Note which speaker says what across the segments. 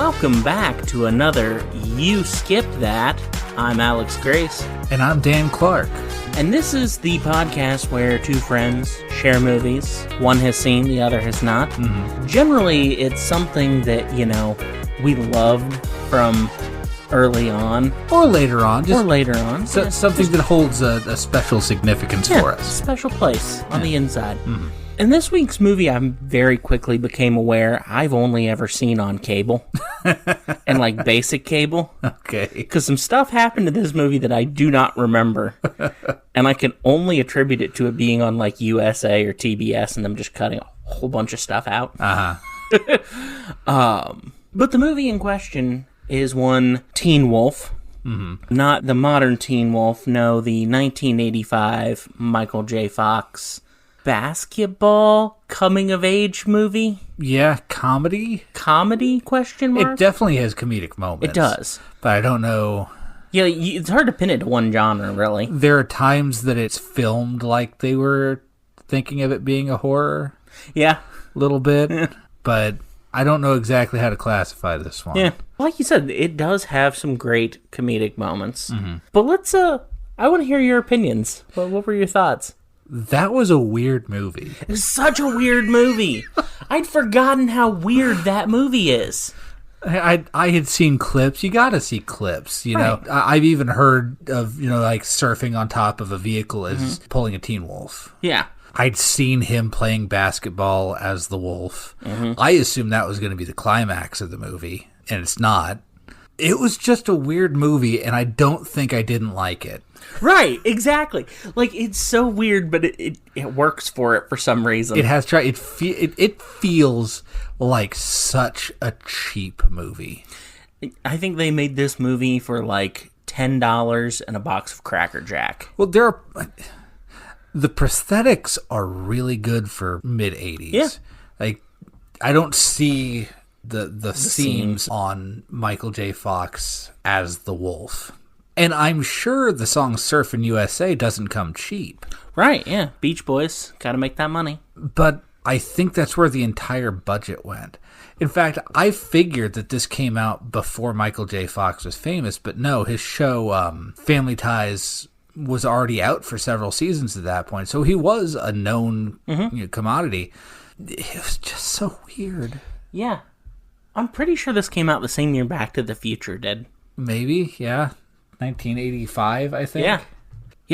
Speaker 1: welcome back to another You Skipped That. I'm Alex Grace.
Speaker 2: And I'm Dan Clark.
Speaker 1: And this is the podcast where two friends share movies. One has seen, the other has not. Mm-hmm. Generally, it's something that, we loved from early on.
Speaker 2: Or later on.
Speaker 1: Something
Speaker 2: that holds a special significance for us.
Speaker 1: A special place on the inside. Mm-hmm. And this week's movie, I very quickly became aware I've only ever seen on cable. And basic cable.
Speaker 2: Okay.
Speaker 1: Because some stuff happened to this movie that I do not remember. And I can only attribute it to it being on USA or TBS and them just cutting a whole bunch of stuff out.
Speaker 2: Uh-huh.
Speaker 1: But the movie in question is one Teen Wolf. Mm-hmm. Not the modern Teen Wolf, no, the 1985 Michael J. Fox basketball coming-of-age movie.
Speaker 2: Yeah, comedy?
Speaker 1: Comedy, question mark?
Speaker 2: It definitely has comedic moments.
Speaker 1: It does.
Speaker 2: But I don't know.
Speaker 1: Yeah, it's hard to pin it to one genre, really.
Speaker 2: There are times that it's filmed like they were thinking of it being a horror.
Speaker 1: Yeah.
Speaker 2: A little bit. But I don't know exactly how to classify this one.
Speaker 1: Yeah. Like you said, it does have some great comedic moments. Mm-hmm. But I want to hear your opinions. What were your thoughts?
Speaker 2: That was a weird movie.
Speaker 1: It's such a weird movie. I'd forgotten how weird that movie is.
Speaker 2: I had seen clips. You got to see clips, know. I've even heard of, surfing on top of a vehicle as pulling a teen wolf.
Speaker 1: Yeah.
Speaker 2: I'd seen him playing basketball as the wolf. Mm-hmm. I assumed that was going to be the climax of the movie, and it's not. It was just a weird movie, and I don't think I didn't like it.
Speaker 1: Right, exactly. It's so weird, but it works for it for some reason.
Speaker 2: It has tried. It feels like such a cheap movie.
Speaker 1: I think they made this movie for $10 and a box of Cracker Jack.
Speaker 2: Well, the prosthetics are really good for mid-'80s.
Speaker 1: Yeah.
Speaker 2: I don't see the seams on Michael J. Fox as the wolf. And I'm sure the song Surfin' USA doesn't come cheap.
Speaker 1: Right, yeah. Beach Boys. Gotta make that money.
Speaker 2: But I think that's where the entire budget went. In fact, I figured that this came out before Michael J. Fox was famous, but no, his show Family Ties was already out for several seasons at that point. So he was a known commodity. It was just so weird.
Speaker 1: Yeah. I'm pretty sure this came out the same year Back to the Future did.
Speaker 2: Maybe, yeah. 1985, I think.
Speaker 1: Yeah,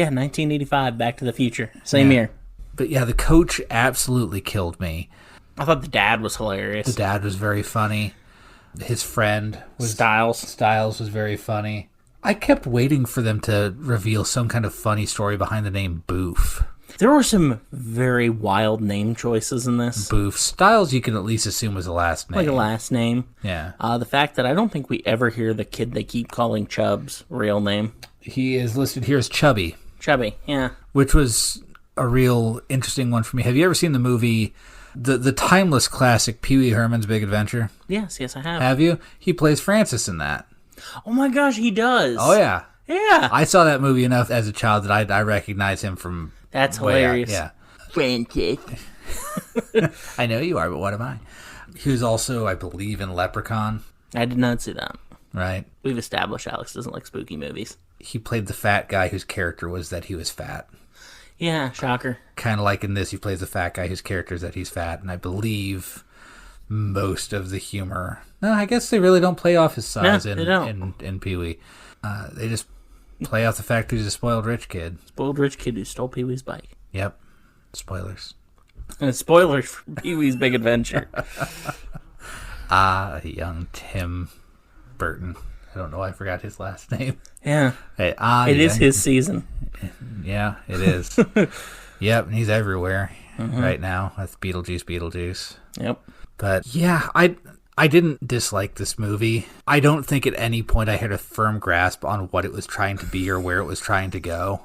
Speaker 1: 1985, Back to the Future. Same year.
Speaker 2: But yeah, the coach absolutely killed me.
Speaker 1: I thought the dad was hilarious.
Speaker 2: The dad was very funny. His friend was...
Speaker 1: Stiles
Speaker 2: was very funny. I kept waiting for them to reveal some kind of funny story behind the name Boof.
Speaker 1: There were some very wild name choices in this.
Speaker 2: Boof. Stiles you can at least assume was a last name.
Speaker 1: Like a last name.
Speaker 2: Yeah.
Speaker 1: The fact that I don't think we ever hear the kid they keep calling Chubb's real name.
Speaker 2: He is listed here as Chubby.
Speaker 1: Chubby, yeah.
Speaker 2: Which was a real interesting one for me. Have you ever seen the movie, the timeless classic Pee Wee Herman's Big Adventure?
Speaker 1: Yes, I have.
Speaker 2: Have you? He plays Francis in that.
Speaker 1: Oh my gosh, he does.
Speaker 2: Oh yeah.
Speaker 1: Yeah.
Speaker 2: I saw that movie enough as a child that I recognize him from...
Speaker 1: That's hilarious.
Speaker 2: Yeah.
Speaker 1: Francis.
Speaker 2: I know you are, but what am I? He was also, I believe, in Leprechaun.
Speaker 1: I did not see that.
Speaker 2: Right.
Speaker 1: We've established Alex doesn't like spooky movies.
Speaker 2: He played the fat guy whose character was that he was fat.
Speaker 1: Yeah, shocker.
Speaker 2: Kind of like in this, he plays the fat guy whose character is that he's fat, and I believe most of the humor... No, I guess they really don't play off his size in Pee-wee. They just play off the fact that he's a spoiled rich kid.
Speaker 1: Spoiled rich kid who stole Pee-wee's bike.
Speaker 2: Yep. Spoilers.
Speaker 1: And it's spoilers for Pee-wee's Big Adventure.
Speaker 2: Young Tim Burton. I don't know why I forgot his last name.
Speaker 1: Yeah.
Speaker 2: Hey,
Speaker 1: it is his season.
Speaker 2: Yeah, it is. Yep, and he's everywhere right now. That's Beetlejuice.
Speaker 1: Yep.
Speaker 2: But yeah, I didn't dislike this movie. I don't think at any point I had a firm grasp on what it was trying to be or where it was trying to go.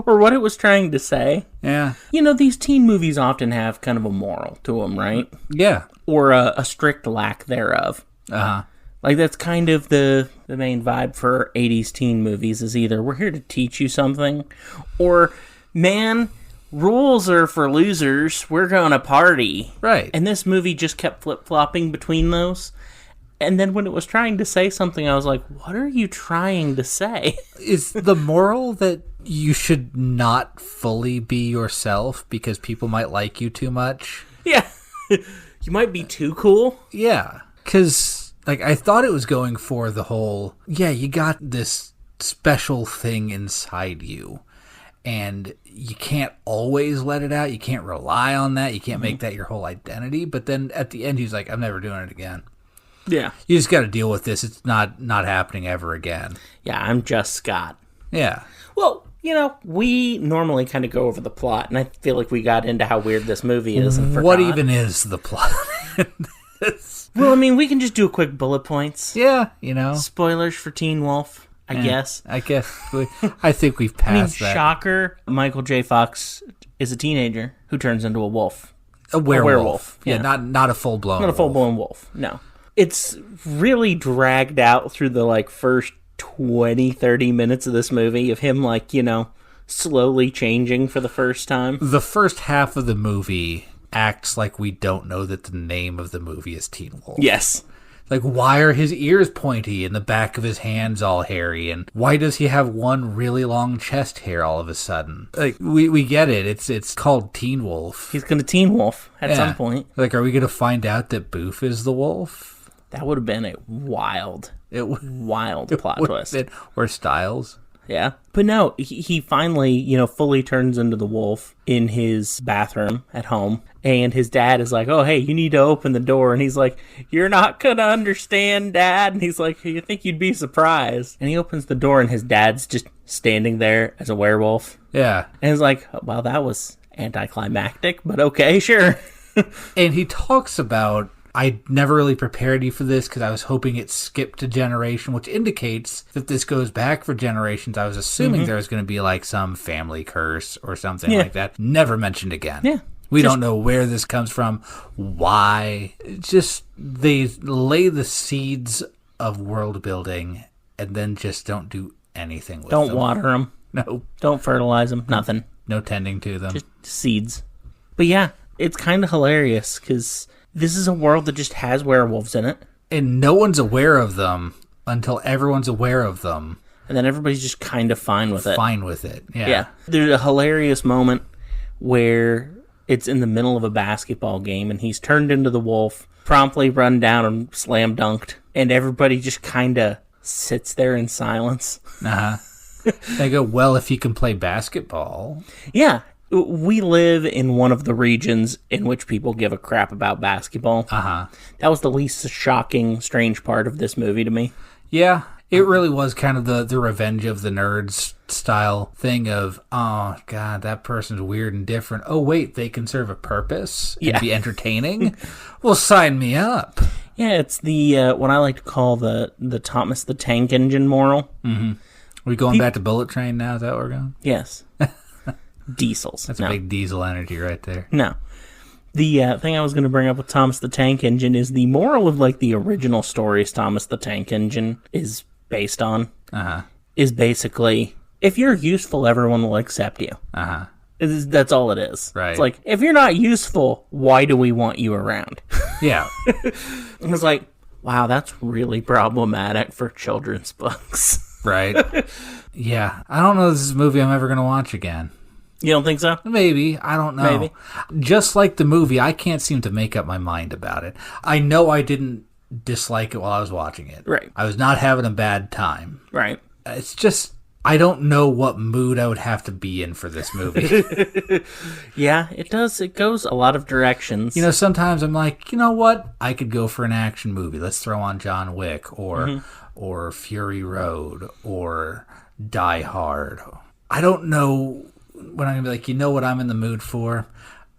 Speaker 1: Or what it was trying to say.
Speaker 2: Yeah.
Speaker 1: These teen movies often have kind of a moral to them, right?
Speaker 2: Yeah.
Speaker 1: Or a strict lack thereof.
Speaker 2: Uh-huh.
Speaker 1: That's kind of the main vibe for 80s teen movies is either we're here to teach you something, or, man, rules are for losers, we're gonna party.
Speaker 2: Right.
Speaker 1: And this movie just kept flip-flopping between those. And then when it was trying to say something, I was like, what are you trying to say?
Speaker 2: Is the moral that you should not fully be yourself because people might like you too much?
Speaker 1: Yeah. You might be too cool.
Speaker 2: Yeah. Because, like, I thought it was going for the whole, yeah, you got this special thing inside you. And you can't always let it out. You can't rely on that. You can't make that your whole identity. But then at the end, he's like, I'm never doing it again.
Speaker 1: Yeah.
Speaker 2: You just got to deal with this. It's not happening ever again.
Speaker 1: Yeah, I'm just Scott.
Speaker 2: Yeah.
Speaker 1: Well, we normally kind of go over the plot, and I feel like we got into how weird this movie is and forgot.
Speaker 2: What even is the plot?
Speaker 1: Well, I mean, we can just do a quick bullet points.
Speaker 2: Yeah,
Speaker 1: Spoilers for Teen Wolf, I guess.
Speaker 2: I think we've passed that.
Speaker 1: Shocker, Michael J. Fox is a teenager who turns into a wolf.
Speaker 2: A werewolf. Yeah, not a full-blown
Speaker 1: Not a full-blown wolf, no. It's really dragged out through the, first 20, 30 minutes of this movie of him, slowly changing for the first time.
Speaker 2: The first half of the movie acts like we don't know that the name of the movie is Teen Wolf.
Speaker 1: Yes.
Speaker 2: Like, why are his ears pointy and the back of his hands all hairy? And why does he have one really long chest hair all of a sudden? Like, we get it. It's called Teen Wolf.
Speaker 1: He's going to Teen Wolf at some point.
Speaker 2: Like, are we going to find out that Boof is the wolf?
Speaker 1: That would have been a wild plot twist.
Speaker 2: Or Stiles.
Speaker 1: Yeah. But no, he finally, fully turns into the wolf in his bathroom at home. And his dad is like, oh, hey, you need to open the door. And he's like, you're not going to understand, Dad. And he's like, you think you'd be surprised. And he opens the door and his dad's just standing there as a werewolf.
Speaker 2: Yeah.
Speaker 1: And he's like, well, that was anticlimactic, but okay, sure.
Speaker 2: And he talks about, I never really prepared you for this because I was hoping it skipped a generation, which indicates that this goes back for generations. I was assuming there was going to be some family curse or something like that. Never mentioned again.
Speaker 1: Yeah.
Speaker 2: We don't know where this comes from, why. Just they lay the seeds of world building and then just don't do anything with them.
Speaker 1: Don't water them.
Speaker 2: No.
Speaker 1: Don't fertilize them. Nothing.
Speaker 2: No tending to them.
Speaker 1: Just seeds. But yeah, it's kind of hilarious because this is a world that just has werewolves in it.
Speaker 2: And no one's aware of them until everyone's aware of them.
Speaker 1: And then everybody's just kind of fine with it.
Speaker 2: Fine with it, yeah.
Speaker 1: Yeah. There's a hilarious moment where it's in the middle of a basketball game and he's turned into the wolf, promptly run down and slam dunked. And everybody just kind of sits there in silence.
Speaker 2: Uh-huh. They go, well, if he can play basketball.
Speaker 1: Yeah. We live in one of the regions in which people give a crap about basketball.
Speaker 2: Uh-huh.
Speaker 1: That was the least shocking, strange part of this movie to me.
Speaker 2: Yeah, it really was kind of the revenge of the nerds style thing of, oh, God, that person's weird and different. Oh, wait, they can serve a purpose and be entertaining? Well, sign me up.
Speaker 1: Yeah, it's the what I like to call the Thomas the Tank Engine moral.
Speaker 2: Mm-hmm. Are we going back to Bullet Train now? Is that where we're going?
Speaker 1: Yes. Diesels.
Speaker 2: That's a big diesel energy right there.
Speaker 1: No. The thing I was going to bring up with Thomas the Tank Engine is the moral of the original stories Thomas the Tank Engine is based on.
Speaker 2: Uh-huh.
Speaker 1: Is basically, if you're useful, everyone will accept you.
Speaker 2: Uh-huh.
Speaker 1: That's all it is.
Speaker 2: Right.
Speaker 1: It's like, if you're not useful, why do we want you around?
Speaker 2: Yeah.
Speaker 1: It's like, wow, that's really problematic for children's books.
Speaker 2: Right. Yeah. I don't know if this is a movie I'm ever going to watch again.
Speaker 1: You don't think so?
Speaker 2: Maybe. I don't know.
Speaker 1: Maybe.
Speaker 2: Just like the movie, I can't seem to make up my mind about it. I know I didn't dislike it while I was watching it.
Speaker 1: Right.
Speaker 2: I was not having a bad time.
Speaker 1: Right.
Speaker 2: It's just, I don't know what mood I would have to be in for this movie.
Speaker 1: Yeah, it does. It goes a lot of directions.
Speaker 2: Sometimes I'm like, you know what? I could go for an action movie. Let's throw on John Wick or Fury Road or Die Hard. I don't know when I'm going to be like, you know what I'm in the mood for?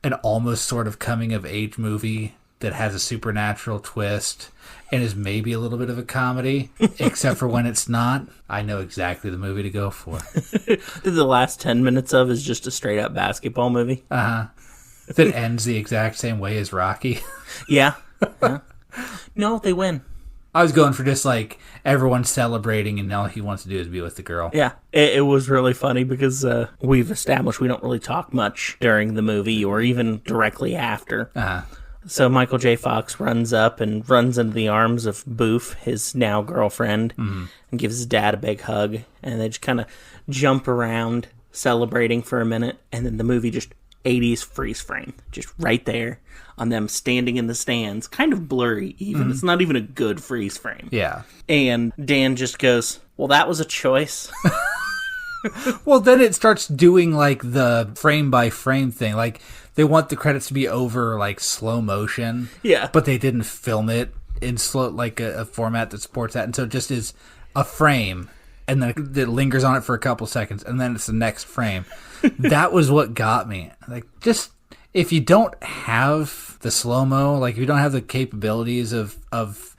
Speaker 2: An almost sort of coming-of-age movie that has a supernatural twist and is maybe a little bit of a comedy, except for when it's not. I know exactly the movie to go for.
Speaker 1: The last 10 minutes of is just a straight-up basketball movie.
Speaker 2: Uh-huh. That ends the exact same way as Rocky.
Speaker 1: Yeah. No, they win.
Speaker 2: I was going for just everyone celebrating and all he wants to do is be with the girl.
Speaker 1: Yeah, it was really funny because we've established we don't really talk much during the movie or even directly after.
Speaker 2: Uh-huh.
Speaker 1: So Michael J. Fox runs up and runs into the arms of Boof, his now girlfriend, and gives his dad a big hug. And they just kind of jump around, celebrating for a minute. And then the movie just 80s freeze frame, just right there on them standing in the stands. Kind of blurry, even. It's not even a good freeze frame.
Speaker 2: Yeah.
Speaker 1: And Dan just goes, well, that was a choice.
Speaker 2: Well, then it starts doing like the frame by frame thing. Like they want the credits to be over like slow motion.
Speaker 1: Yeah.
Speaker 2: But they didn't film it in slow, like a format that supports that. And so it just is a frame and then it lingers on it for a couple seconds and then it's the next frame. That was what got me. Like just if you don't have the slow-mo, like if you don't have the capabilities of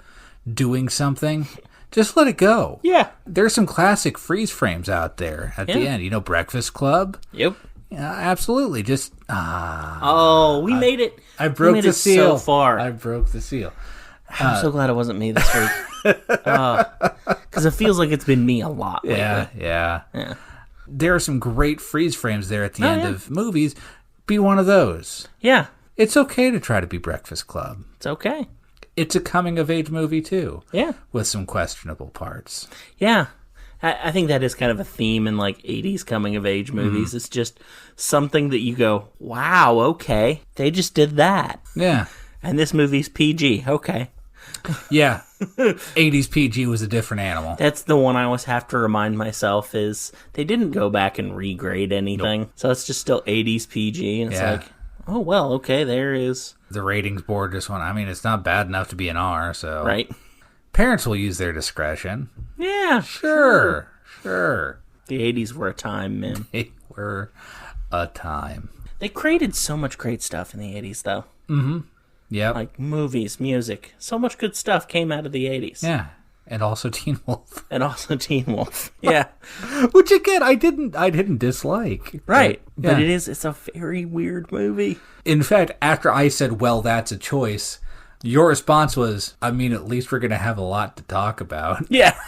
Speaker 2: doing something, just let it go.
Speaker 1: Yeah.
Speaker 2: There's some classic freeze frames out there at the end. You know, Breakfast Club?
Speaker 1: Yep.
Speaker 2: Yeah, absolutely. Just,
Speaker 1: we made it.
Speaker 2: I broke the seal.
Speaker 1: So far.
Speaker 2: I broke the seal.
Speaker 1: I'm so glad it wasn't me this week. Because it feels like it's been me a lot lately.
Speaker 2: Yeah. There are some great freeze frames there at the end of movies. Be one of those.
Speaker 1: Yeah.
Speaker 2: It's okay to try to be Breakfast Club.
Speaker 1: It's okay.
Speaker 2: It's a coming-of-age movie, too.
Speaker 1: Yeah.
Speaker 2: With some questionable parts.
Speaker 1: Yeah. I think that is kind of a theme in, like, 80s coming-of-age movies. It's just something that you go, wow, okay. They just did that.
Speaker 2: Yeah.
Speaker 1: And this movie's PG. Okay.
Speaker 2: Yeah. 80s PG was a different animal.
Speaker 1: That's the one I always have to remind myself is they didn't go back and regrade anything. Nope. So it's just still 80s PG. And it's like, oh, well, okay, there is.
Speaker 2: The ratings board just went, I mean, it's not bad enough to be an R, so.
Speaker 1: Right.
Speaker 2: Parents will use their discretion.
Speaker 1: Yeah.
Speaker 2: Sure.
Speaker 1: The 80s were a time, man.
Speaker 2: They were a time.
Speaker 1: They created so much great stuff in the 80s, though.
Speaker 2: Mm-hmm. Yeah.
Speaker 1: Like movies, music. So much good stuff came out of the 80s.
Speaker 2: Yeah. And also Teen Wolf.
Speaker 1: Yeah.
Speaker 2: Which again, I didn't dislike.
Speaker 1: Right. But it's a very weird movie.
Speaker 2: In fact, after I said, well, that's a choice, your response was, I mean, at least we're going to have a lot to talk about.
Speaker 1: Yeah.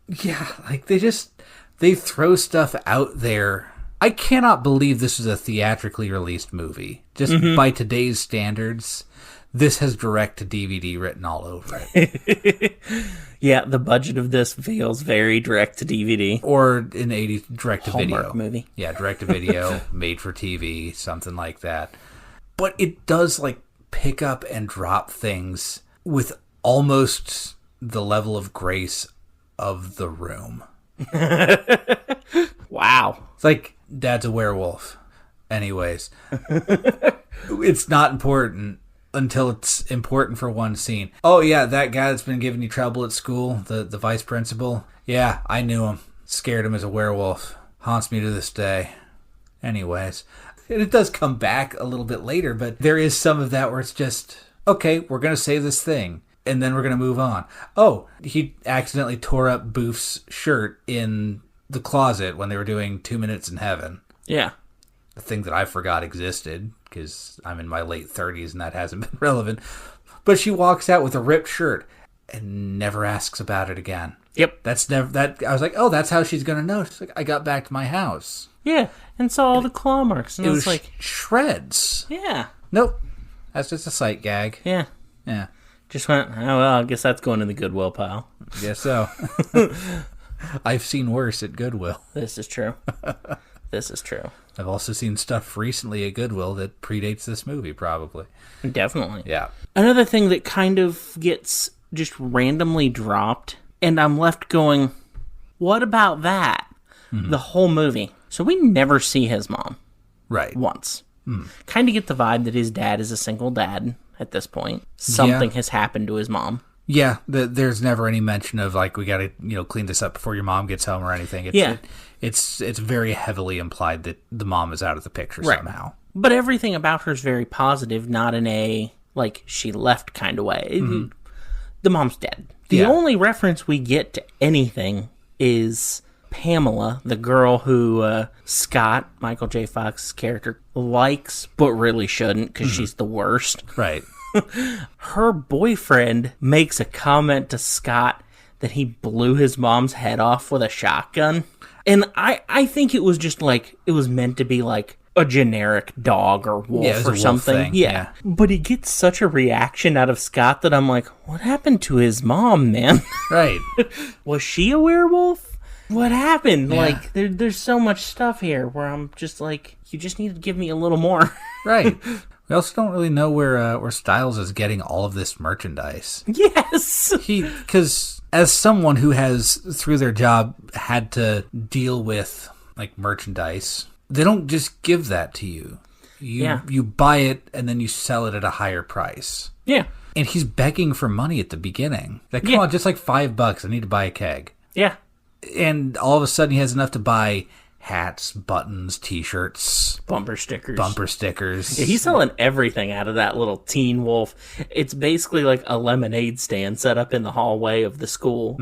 Speaker 2: Yeah, like they throw stuff out there. I cannot believe this is a theatrically released movie. Just by today's standards, this has direct-to-DVD written all over it.
Speaker 1: Yeah, the budget of this feels very direct-to-DVD.
Speaker 2: Or in 80s, direct-to-video.
Speaker 1: Hallmark movie.
Speaker 2: Yeah, direct-to-video, made for TV, something like that. But it does, like, pick up and drop things with almost the level of grace of The Room.
Speaker 1: Wow.
Speaker 2: It's like, Dad's a werewolf. Anyways. It's not important until it's important for one scene. Oh, yeah, that guy that's been giving you trouble at school, the vice principal. Yeah, I knew him. Scared him as a werewolf. Haunts me to this day. Anyways. And it does come back a little bit later, but there is some of that where it's just, okay, we're going to say this thing, and then we're going to move on. Oh, he accidentally tore up Boof's shirt in the closet when they were doing 2 Minutes in Heaven.
Speaker 1: Yeah.
Speaker 2: A thing that I forgot existed, because I'm in my late 30s and that hasn't been relevant. But she walks out with a ripped shirt and never asks about it again.
Speaker 1: Yep.
Speaker 2: That's never that. I was like, oh, that's how she's going to know. She's like, I got back to my house.
Speaker 1: Yeah, and saw all the claw marks. And
Speaker 2: it was
Speaker 1: like
Speaker 2: shreds.
Speaker 1: Yeah.
Speaker 2: Nope. That's just a sight gag.
Speaker 1: Yeah.
Speaker 2: Yeah.
Speaker 1: Just went, oh, well, I guess that's going in the Goodwill pile.
Speaker 2: Guess so. I've seen worse at Goodwill.
Speaker 1: This is true. This is true.
Speaker 2: I've also seen stuff recently at Goodwill that predates this movie, probably.
Speaker 1: Definitely.
Speaker 2: Yeah.
Speaker 1: Another thing that kind of gets just randomly dropped, and I'm left going, what about that? Mm-hmm. The whole movie. So we never see his mom.
Speaker 2: Right.
Speaker 1: Once. Kind of get the vibe that his dad is a single dad at this point. Something has happened to his mom.
Speaker 2: Yeah, there's never any mention of, like, we got to, clean this up before your mom gets home or anything. It's very heavily implied that the mom is out of the picture somehow.
Speaker 1: But everything about her is very positive, not in a, like, she left kind of way. Mm-hmm. The mom's dead. The only reference we get to anything is Pamela, the girl who Scott, Michael J. Fox's character, likes, but really shouldn't because she's the worst.
Speaker 2: Right.
Speaker 1: Her boyfriend makes a comment to Scott that he blew his mom's head off with a shotgun. And I think it was just like, it was meant to be like, a generic dog or wolf or something.
Speaker 2: Thing.
Speaker 1: Yeah. But he gets such a reaction out of Scott that I'm like, what happened to his mom, man?
Speaker 2: Right.
Speaker 1: Was she a werewolf? What happened?
Speaker 2: Yeah.
Speaker 1: Like, there's so much stuff here where I'm just like, you just need to give me a little more.
Speaker 2: Right. We also don't really know where Stiles is getting all of this merchandise.
Speaker 1: Yes.
Speaker 2: Because as someone who has, through their job, had to deal with, like, merchandise, they don't just give that to you. You buy it, and then you sell it at a higher price.
Speaker 1: Yeah.
Speaker 2: And he's begging for money at the beginning. Like, come on, just like $5. I need to buy a keg.
Speaker 1: Yeah.
Speaker 2: And all of a sudden, he has enough to buy hats, buttons, T-shirts,
Speaker 1: Bumper stickers.
Speaker 2: Yeah,
Speaker 1: he's selling everything out of that little Teen Wolf. It's basically like a lemonade stand set up in the hallway of the school.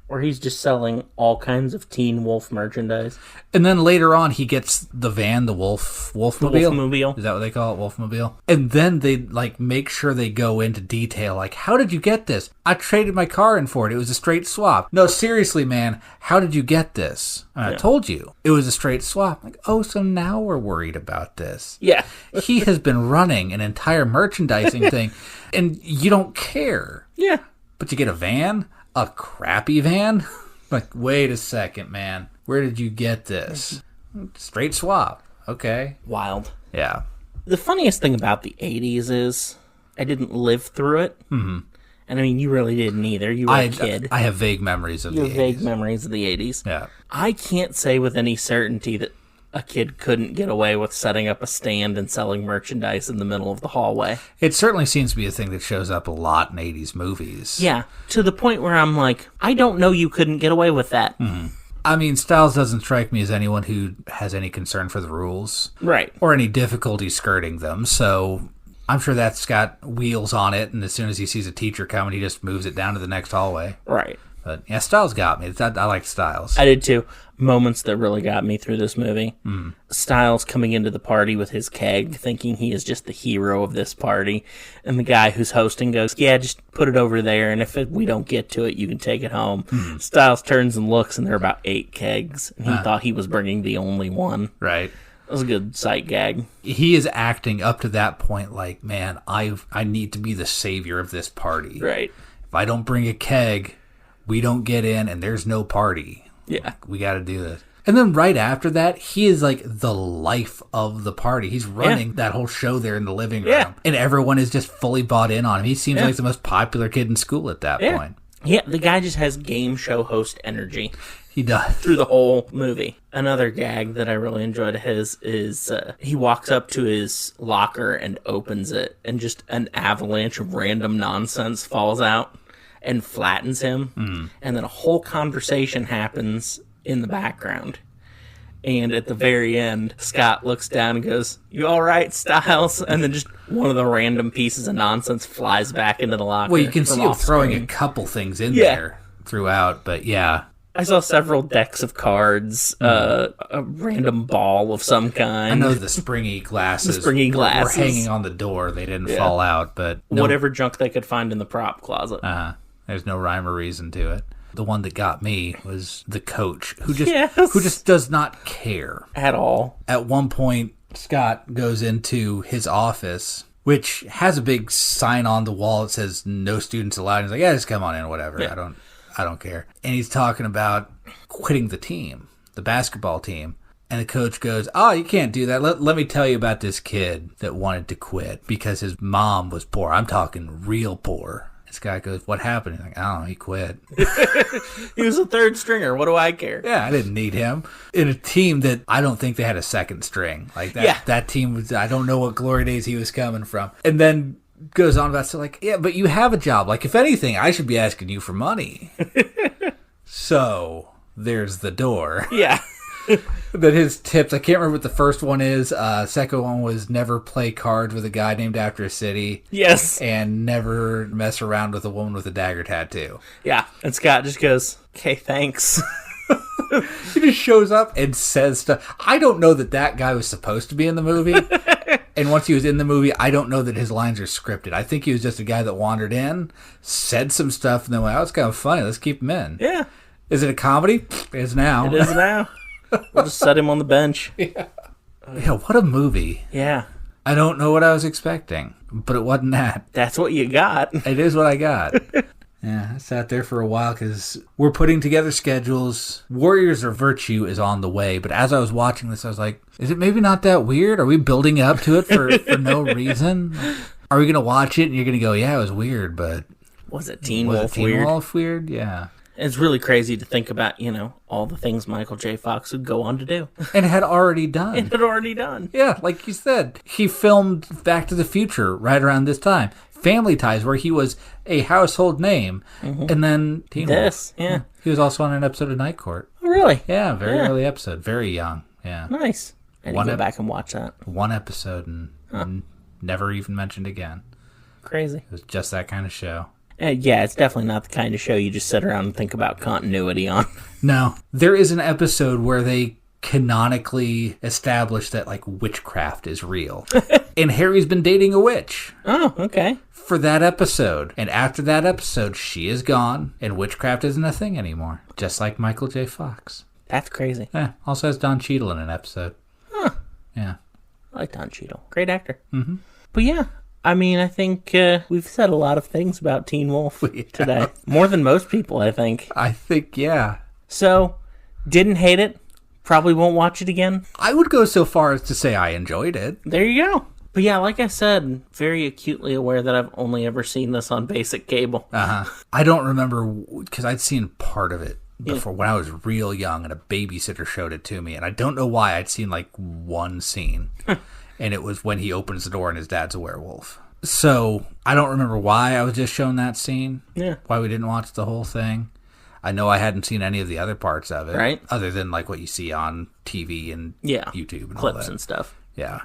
Speaker 1: Where he's just selling all kinds of Teen Wolf merchandise.
Speaker 2: And then later on, he gets the van, the Wolfmobile.
Speaker 1: The Wolfmobile.
Speaker 2: Is that what they call it, Wolfmobile? And then they, like, make sure they go into detail, like, how did you get this? I traded my car in for it. It was a straight swap. No, seriously, man, how did you get this? And I told you, it was a straight swap. Like, oh, so now we're worried about this.
Speaker 1: Yeah.
Speaker 2: He has been running an entire merchandising thing, and you don't care.
Speaker 1: Yeah.
Speaker 2: But you get a van? A crappy van? Like, wait a second, man. Where did you get this? Straight swap. Okay.
Speaker 1: Wild.
Speaker 2: Yeah.
Speaker 1: The funniest thing about the 80s is I didn't live through it. Mm-hmm. And I mean, you really didn't either. You were a kid.
Speaker 2: I have vague memories of the 80s.
Speaker 1: Vague memories of the 80s.
Speaker 2: Yeah.
Speaker 1: I can't say with any certainty that a kid couldn't get away with setting up a stand and selling merchandise in the middle of the hallway.
Speaker 2: It certainly seems to be a thing that shows up a lot in 80s movies.
Speaker 1: Yeah, to the point where I'm like, I don't know you couldn't get away with that.
Speaker 2: Mm-hmm. I mean, Stiles doesn't strike me as anyone who has any concern for the rules.
Speaker 1: Right.
Speaker 2: Or any difficulty skirting them, so I'm sure that's got wheels on it, and as soon as he sees a teacher coming, he just moves it down to the next hallway.
Speaker 1: Right.
Speaker 2: But yeah, Stiles got me. I like Stiles.
Speaker 1: I did too. Moments that really got me through this movie. Stiles coming into the party with his keg, thinking he is just the hero of this party. And the guy who's hosting goes, yeah, just put it over there, and if we don't get to it, you can take it home. Stiles turns and looks, and there are about 8 kegs. And he thought he was bringing the only one.
Speaker 2: Right.
Speaker 1: That was a good sight gag.
Speaker 2: He is acting up to that point like, man, I need to be the savior of this party.
Speaker 1: Right.
Speaker 2: If I don't bring a keg, we don't get in, and there's no party.
Speaker 1: Yeah.
Speaker 2: We got to do this. And then right after that, he is like the life of the party. He's running that whole show there in the living room.
Speaker 1: Yeah.
Speaker 2: And everyone is just fully bought in on him. He seems like the most popular kid in school at that point.
Speaker 1: Yeah, the guy just has game show host energy.
Speaker 2: He does.
Speaker 1: Through the whole movie. Another gag that I really enjoyed of his is he walks up to his locker and opens it, and just an avalanche of random nonsense falls out and flattens him, and then a whole conversation happens in the background. And at the very end, Scott looks down and goes, "You all right, Stiles?" And then just one of the random pieces of nonsense flies back into the locker.
Speaker 2: Well, you can see him throwing a couple things in there throughout, but yeah.
Speaker 1: I saw several decks of cards, a random ball of some kind.
Speaker 2: I know the springy glasses. Were hanging on the door. They didn't fall out, but
Speaker 1: whatever junk they could find in the prop closet.
Speaker 2: There's no rhyme or reason to it. The one that got me was the coach, who just does not care
Speaker 1: at all.
Speaker 2: At one point, Scott goes into his office, which has a big sign on the wall that says "No students allowed." He's like, "Yeah, just come on in, whatever. Yeah. I don't care." And he's talking about quitting the team, the basketball team. And the coach goes, "Oh, you can't do that. Let me tell you about this kid that wanted to quit because his mom was poor. I'm talking real poor." This guy goes, "What happened?" He's like, "I don't know, he quit."
Speaker 1: He was a third stringer. What do I care?
Speaker 2: Yeah, I didn't need him. In a team that I don't think they had a second string. Like that team was, I don't know what glory days he was coming from. And then goes on about, so like, yeah, but you have a job. Like, if anything, I should be asking you for money. So there's the door.
Speaker 1: Yeah.
Speaker 2: That his tips, I can't remember what the first one is. Second one was never play cards with a guy named after a city.
Speaker 1: Yes.
Speaker 2: And never mess around with a woman with a dagger tattoo.
Speaker 1: Yeah. And Scott just goes, "Okay, thanks."
Speaker 2: He just shows up and says stuff. I don't know that guy was supposed to be in the movie. And once he was in the movie, I don't know that his lines are scripted. I think he was just a guy that wandered in, said some stuff, and then went, "Oh, it's kind of funny. Let's keep him in."
Speaker 1: Yeah.
Speaker 2: Is it a comedy? It is now.
Speaker 1: It is now. We'll just set him on the bench.
Speaker 2: Yeah. Yeah, what a movie.
Speaker 1: Yeah.
Speaker 2: I don't know what I was expecting, but it wasn't that.
Speaker 1: That's what you got.
Speaker 2: It is what I got. Yeah, I sat there for a while because we're putting together schedules. Warriors of Virtue is on the way, but as I was watching this, I was like, is it maybe not that weird? Are we building up to it for no reason? Are we going to watch it and you're going to go, yeah, it was weird, but...
Speaker 1: Was it Teen Wolf weird?
Speaker 2: Teen Wolf weird? Yeah.
Speaker 1: It's really crazy to think about, all the things Michael J. Fox would go on to do.
Speaker 2: And had already done. Yeah, like you said. He filmed Back to the Future right around this time. Family Ties, where he was a household name. Mm-hmm. And then Teen Wolf.
Speaker 1: Yeah.
Speaker 2: He was also on an episode of Night Court.
Speaker 1: Oh, really?
Speaker 2: Yeah, very early episode. Very young. Yeah.
Speaker 1: Nice. I need to go back and watch that.
Speaker 2: One episode and never even mentioned again.
Speaker 1: Crazy.
Speaker 2: It was just that kind of show.
Speaker 1: Yeah, it's definitely not the kind of show you just sit around and think about continuity on.
Speaker 2: No. There is an episode where they canonically establish that, like, witchcraft is real. And Harry's been dating a witch.
Speaker 1: Oh, okay.
Speaker 2: For that episode. And after that episode, she is gone, and witchcraft isn't a thing anymore. Just like Michael J. Fox.
Speaker 1: That's crazy.
Speaker 2: Yeah. Also has Don Cheadle in an episode.
Speaker 1: Huh.
Speaker 2: Yeah.
Speaker 1: I like Don Cheadle. Great actor.
Speaker 2: Mm-hmm.
Speaker 1: But yeah. I mean, I think we've said a lot of things about Teen Wolf today. More than most people, I think.
Speaker 2: I think, yeah.
Speaker 1: So, didn't hate it. Probably won't watch it again.
Speaker 2: I would go so far as to say I enjoyed it.
Speaker 1: There you go. But yeah, like I said, very acutely aware that I've only ever seen this on basic cable.
Speaker 2: I don't remember, because I'd seen part of it before when I was real young, and a babysitter showed it to me. And I don't know why. I'd seen like one scene. And it was when he opens the door and his dad's a werewolf. So, I don't remember why I was just shown that scene.
Speaker 1: Yeah.
Speaker 2: Why we didn't watch the whole thing. I know I hadn't seen any of the other parts of it.
Speaker 1: Right.
Speaker 2: Other than, like, what you see on TV and YouTube and
Speaker 1: clips
Speaker 2: all that.
Speaker 1: and stuff.
Speaker 2: Yeah.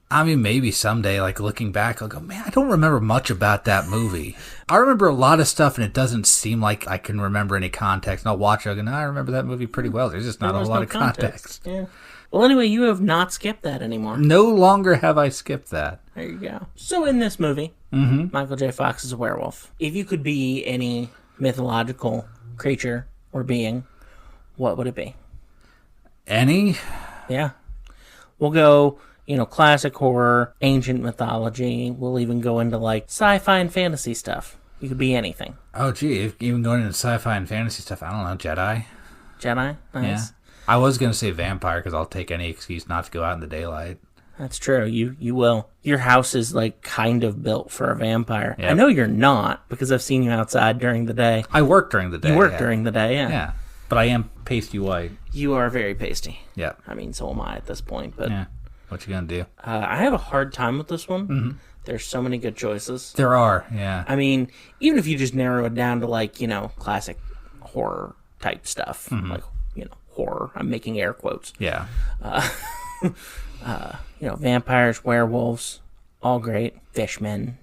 Speaker 2: I mean, maybe someday, like, looking back, I'll go, man, I don't remember much about that movie. I remember a lot of stuff, and it doesn't seem like I can remember any context. And I'll watch it, I'll go, no, I remember that movie pretty well. There's just not a lot of context.
Speaker 1: Yeah. Well, anyway, you have not skipped that anymore.
Speaker 2: No longer have I skipped that.
Speaker 1: There you go. So in this movie, Michael J. Fox is a werewolf. If you could be any mythological creature or being, what would it be?
Speaker 2: Any?
Speaker 1: Yeah. We'll go, classic horror, ancient mythology. We'll even go into, like, sci-fi and fantasy stuff. You could be anything.
Speaker 2: Oh, gee, even going into sci-fi and fantasy stuff, I don't know, Jedi?
Speaker 1: Jedi? Nice.
Speaker 2: Yeah. I was going to say vampire because I'll take any excuse not to go out in the daylight.
Speaker 1: That's true. You will. Your house is, like, kind of built for a vampire.
Speaker 2: Yep.
Speaker 1: I know you're not because I've seen you outside during the day.
Speaker 2: I work during the day.
Speaker 1: You work during the day, yeah.
Speaker 2: Yeah. But I am pasty white.
Speaker 1: You are very pasty.
Speaker 2: Yeah.
Speaker 1: I mean, so am I at this point. But
Speaker 2: yeah. What you going to do?
Speaker 1: I have a hard time with this one.
Speaker 2: Mm-hmm.
Speaker 1: There's so many good choices.
Speaker 2: There are, yeah.
Speaker 1: I mean, even if you just narrow it down to, like, classic horror type stuff.
Speaker 2: Mm-hmm.
Speaker 1: Like, horror. I'm making air quotes.
Speaker 2: Yeah.
Speaker 1: Vampires, werewolves, all great. Fishmen,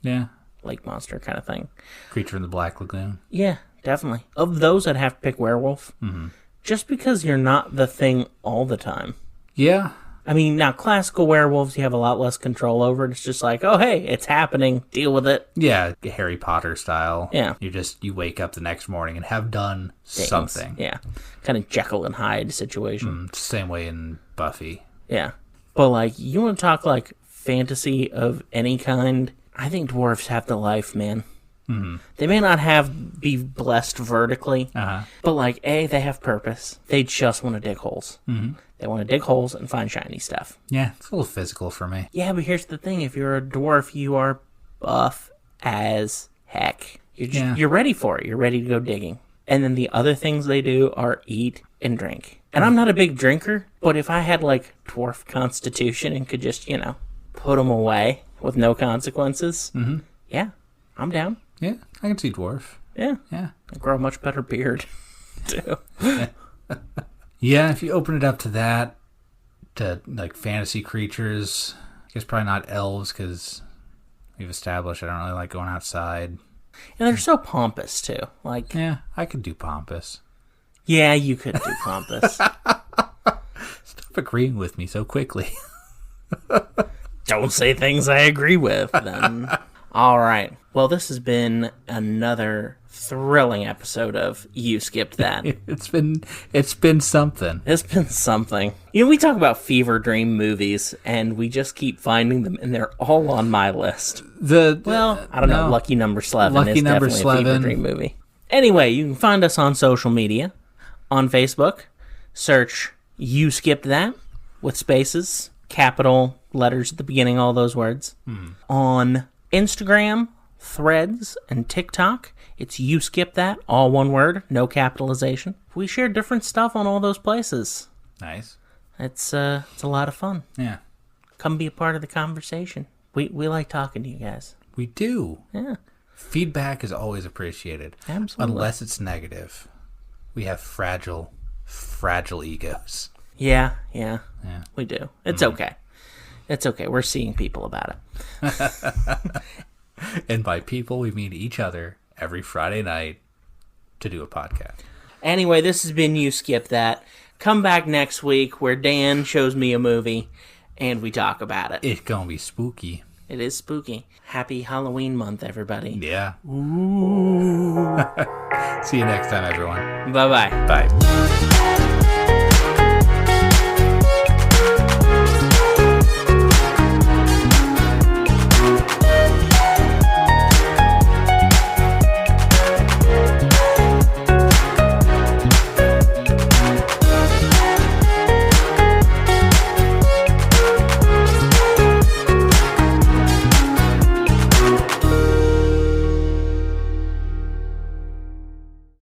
Speaker 2: Yeah.
Speaker 1: lake monster kind of thing.
Speaker 2: Creature in the Black Lagoon.
Speaker 1: Yeah, definitely. Of those, I'd have to pick werewolf.
Speaker 2: Mm-hmm.
Speaker 1: Just because you're not the thing all the time.
Speaker 2: Yeah.
Speaker 1: I mean, now, classical werewolves, you have a lot less control over it. It's just like, oh, hey, it's happening. Deal with it.
Speaker 2: Yeah, Harry Potter style.
Speaker 1: Yeah.
Speaker 2: You wake up the next morning and have done
Speaker 1: Things.
Speaker 2: something.
Speaker 1: Yeah. Kind of Jekyll and Hyde situation.
Speaker 2: Same way in Buffy.
Speaker 1: Yeah. But, like, you want to talk, like, fantasy of any kind? I think dwarves have the life, man.
Speaker 2: Mm-hmm.
Speaker 1: They may not be blessed vertically, but, like, they have purpose. They just want to dig holes.
Speaker 2: Mm-hmm.
Speaker 1: They want to dig holes and find shiny stuff.
Speaker 2: Yeah, it's a little physical for me.
Speaker 1: Yeah, but here's the thing. If you're a dwarf, you are buff as heck. You're ready for it. You're ready to go digging. And then the other things they do are eat and drink. And I'm not a big drinker, but if I had, like, dwarf constitution and could just, put them away with no consequences, yeah, I'm down.
Speaker 2: Yeah, I can see dwarf.
Speaker 1: Yeah.
Speaker 2: Yeah.
Speaker 1: I grow a much better beard, too.
Speaker 2: Yeah, if you open it up to that, to, like, fantasy creatures, I guess probably not elves, because we've established I don't really like going outside.
Speaker 1: And they're so pompous, too. Like,
Speaker 2: yeah, I could do pompous.
Speaker 1: Yeah, you could do pompous.
Speaker 2: Stop agreeing with me so quickly.
Speaker 1: Don't say things I agree with, then. All right. Well, this has been another thrilling episode of You Skipped That.
Speaker 2: It's been something.
Speaker 1: It's been something. You know, we talk about fever dream movies, and we just keep finding them, and they're all on my list. I don't know. Lucky Number 11 is definitely a fever dream movie. Anyway, you can find us on social media. On Facebook, search You Skipped That with spaces, capital letters at the beginning, all those words. On Instagram, Threads, and TikTok, it's You Skip That, all one word, no capitalization. We share different stuff on all those places.
Speaker 2: Nice.
Speaker 1: It's a lot of fun.
Speaker 2: Yeah.
Speaker 1: Come be a part of the conversation. We like talking to you guys.
Speaker 2: We do.
Speaker 1: Yeah.
Speaker 2: Feedback is always appreciated.
Speaker 1: Absolutely.
Speaker 2: Unless it's negative. We have fragile egos.
Speaker 1: Yeah. We do. It's okay. It's okay. We're seeing people about it.
Speaker 2: And by people, we mean each other every Friday night to do a podcast.
Speaker 1: Anyway, this has been You Skip That. Come back next week where Dan shows me a movie and we talk about it.
Speaker 2: It's gonna be spooky.
Speaker 1: It is spooky. Happy Halloween month, everybody.
Speaker 2: Yeah.
Speaker 1: Ooh.
Speaker 2: See you next time, everyone.
Speaker 1: Bye-bye.
Speaker 2: Bye.